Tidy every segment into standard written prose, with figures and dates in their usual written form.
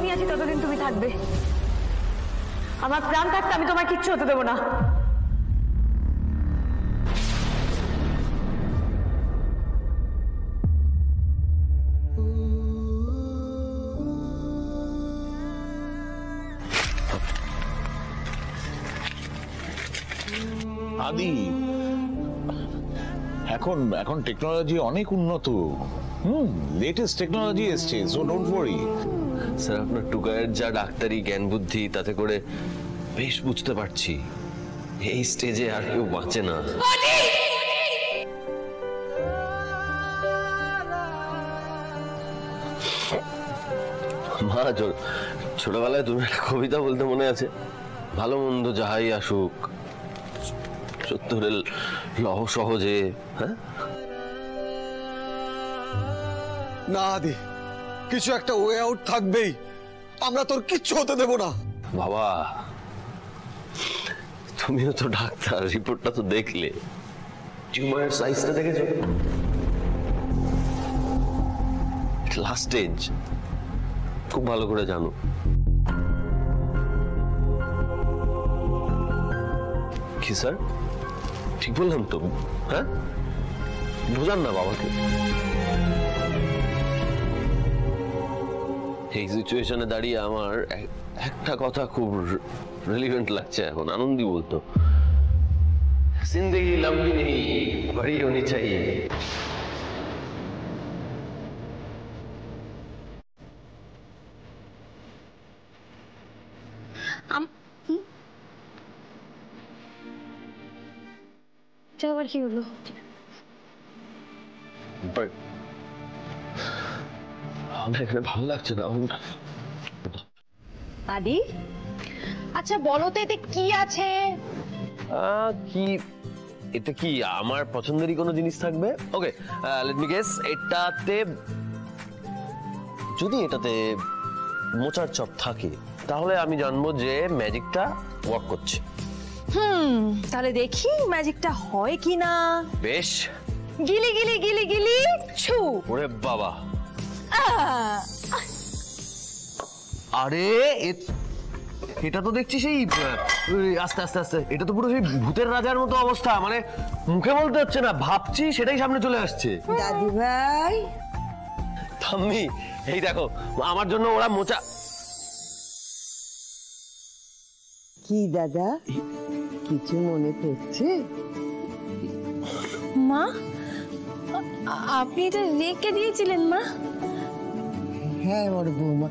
আমি আছি ততদিন তুমি থাকবে। আমার প্রাণ থাকতে আমি তোমার কিচ্ছু হতে দেবো না। আদি, এখন টেকনোলজি অনেক উন্নত। লেটেস্ট টেকনোলজি এসছে, সো ডোন্ট ওয়ারি। স্যার, আপনার টুকায়ের যা ডাক্তারি জ্ঞান বুদ্ধি, তাতে করে বেশ বুঝতে পারছি এই স্টেজে আর কেউ বাঁচে না। মা, ছোটবেলায় তুমি একটা কবিতা বলতে মনে আছে? ভালো মন্দ যাহাই আসুক, সত্যের লহ সহজে। হ্যাঁ না আদি, কিছু একটা ওয়ে আউট থাকবেই, আমরা তোর কিচ্ছু হতে দেব না। বাবা, তুমিও তো ডাক্তার, রিপোর্টটা তো দেখলে, টিউমারের সাইজটা দেখেছো? লাস্ট স্টেজ, খুব ভালো করে জানো। কি স্যার, ঠিক বললাম তো? হ্যাঁ, বুঝান না বাবাকে। এই সিচুয়েশনে দাঁড়িয়ে আমার একটা কথা খুব রিলেভেন্ট লাগছে এখন। আনন্দি বলতো, জিন্দেগি লম্বি নেই, বড়ি হোনি চাহিয়ে। আবার কি হলো? ভালো লাগছে না আদি। আচ্ছা বলো তো এতে কি আছে? কি এটা? কি আমার পছন্দেরই কোনো জিনিস থাকবে? ওকে, লেট মি গেস। যদি এটাতে মোচার চপ থাকে, তাহলে আমি জানবো যে ম্যাজিকটা ওয়ার্ক করছে। তাহলে দেখি ম্যাজিকটা হয় কিনা। বেশ। গিলি গিলি গিলি গিলি ছু। ওরে বাবা, আরে এটা তো দেখছি সেই আস্তে আস্তে আস্তে, এটা তো পুরো সেই ভূতের রাজার মতো অবস্থা। মানে মুখে বলতে হচ্ছে না, ভাবছি সেটাই সামনে চলে আসছে। দাদু ভাই, ঠাম্মি, এই দেখো আমার জন্য ওরা মোচা। কি দাদা, কিছু মনে পড়ছে? মা, আপনি এটা রেখে দিয়েছিলেন? মা, হ্যাঁ ওর বৌমা,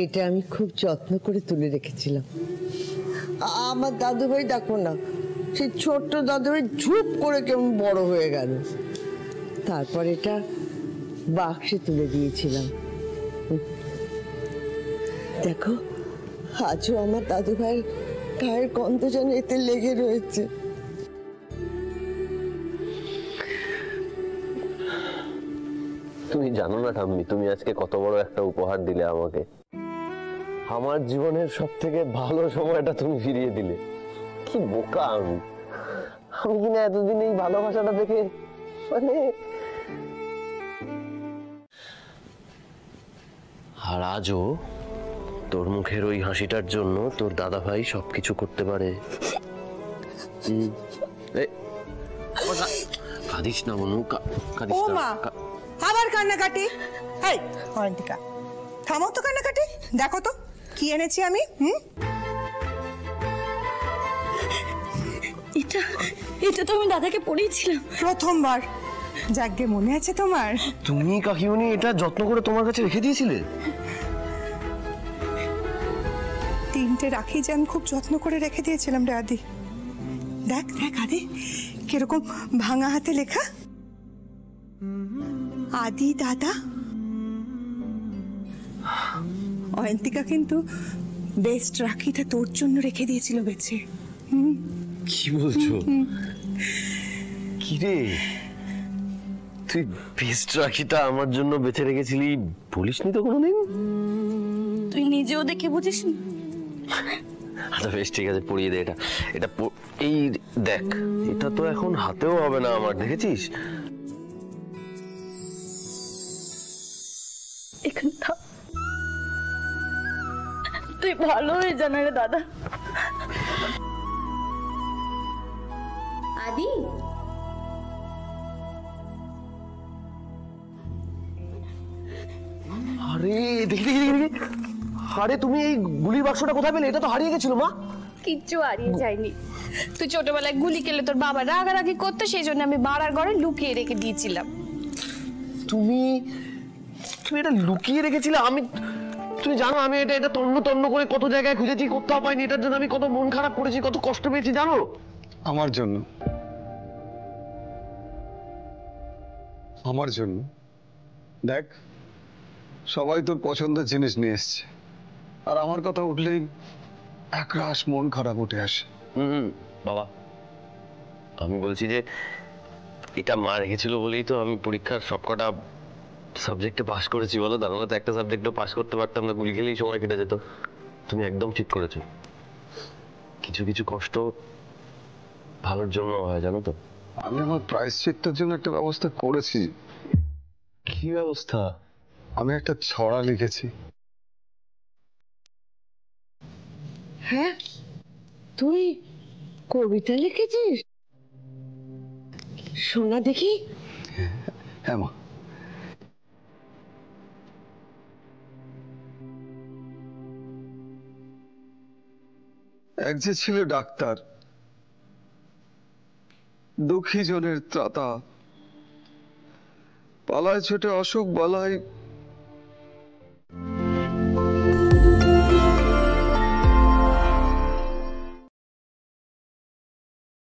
এটা আমি খুব যত্ন করে তুলে রেখেছিলাম। আমার দাদু ভাই দেখো না, সেই ছোট্ট দাদু ভাই ঝুপ করে কেমন বড় হয়ে গেল। তারপর এটা বাক্সে তুলে দিয়েছিলাম। দেখো, আজও আমার দাদু ভাইয়ের গায়ের গন্ধ যেন এতে লেগে রয়েছে। তুমি জানো না ঠাম্মি, তুমি আজকে কত বড় একটা উপহার দিলে আমাকে। আমার জীবনের সব থেকে ভালো সময়টা তুমি ফিরিয়ে দিলে। কি বোকা আমি কিনা এতদিন এই ভালোবাসাটা দেখে, মানে। আর আজও তোর মুখের ওই হাসিটার জন্য তোর দাদা ভাই সবকিছু করতে পারে। কাঁদিস না মনু, কাঁদিস না। আবার কান্নাকাটি? এই অয়ন্তিকা, থামো তো কান্নাকাটি। দেখো তো কি এনেছি আমি। এটা তো আমি দাদাকে পড়িয়েছিলাম প্রথমবার। যাকে মনে আছে তোমার? তুমি কাকিমণি এটা যত্ন করে তোমার কাছে রেখে দিয়েছিলে? 3টে রাখি যে আমি খুব যত্ন করে রেখে দিয়েছিলাম রে আদি। দেখ দেখ আদি, কিরকম ভাঙা হাতে লেখা, আদি দাদা। অয়ন্তিকা কিন্তু বেস্ট রাখিটা তোর জন্য রেখে দিয়েছিল বেঁচে। কি বলছো? কি রে, তুই বেস্ট রাখিটা আমার জন্য বেঁচে রেখেছিলি? বলিসনি তো কোনোদিন। তুই নিজেও দেখে বুঝিস? আচ্ছা বেশ, ঠিক আছে, পরিয়ে দে এটা। এটা এই দেখ, এটা তো এখন হাতেও হবে না আমার, দেখেছিস? এখানে থাক। তুই ভালো হয়ে জানা রে দাদা। আদি আরে দেখি দেখি দেখি দেখি। আরে তুমি এই গুলির বাক্সটা কোথায় পেলে? এটা তো হারিয়ে গেছিল মা। কিচ্ছু হারিয়ে যায়নি। তুই ছোটবেলায় গুলি খেলে তোর বাবা রাগারাগি করতো, সেই জন্য আমি বাড়ার ঘরে লুকিয়ে রেখে দিয়েছিলাম। তুমি তুমি এটা লুকিয়ে রেখেছিলে? তুমি জানো আমি এটা তন্ন তন্ন করে কত জায়গায় খুঁজেছি, কোথাও পাইনি। এটার জন্য আমি কত মন খারাপ করেছি, কত কষ্ট পেয়েছি জানো? আমার জন্য, আমার জন্য। দেখ, সবাই তোর পছন্দের জিনিস নিয়ে এসছে, আর আমার কথা উঠলেই একরাশ মন খারাপ উঠে আসে। বাবা, আমি বলছি যে এটা মা রেখেছিল বলেই তো আমি পরীক্ষার সবকটা সাবজেক্টে পাস করেছি বলো। তার মানে তো একটা সাবজেক্টও পাস করতে পারতাম না, গুলি খেলেই সময় কেটে যেত। তুমি একদম ঠিক করেছো। কিছু কিছু কষ্ট ভালোর জন্য হয় জানো তো। আমি আমার প্রায়শ্চিত্তের জন্য একটা ব্যবস্থা করেছি। কি ব্যবস্থা? আমি একটা ছড়া লিখেছি। হ্যাঁ, তুই কবিতা লিখেছিস? শোনা দেখি। হ্যাঁ মা। এক যে ছিল ডাক্তার, দুঃখী জনের ত্রাতা, পালায় ছোটে অসুখ বালায়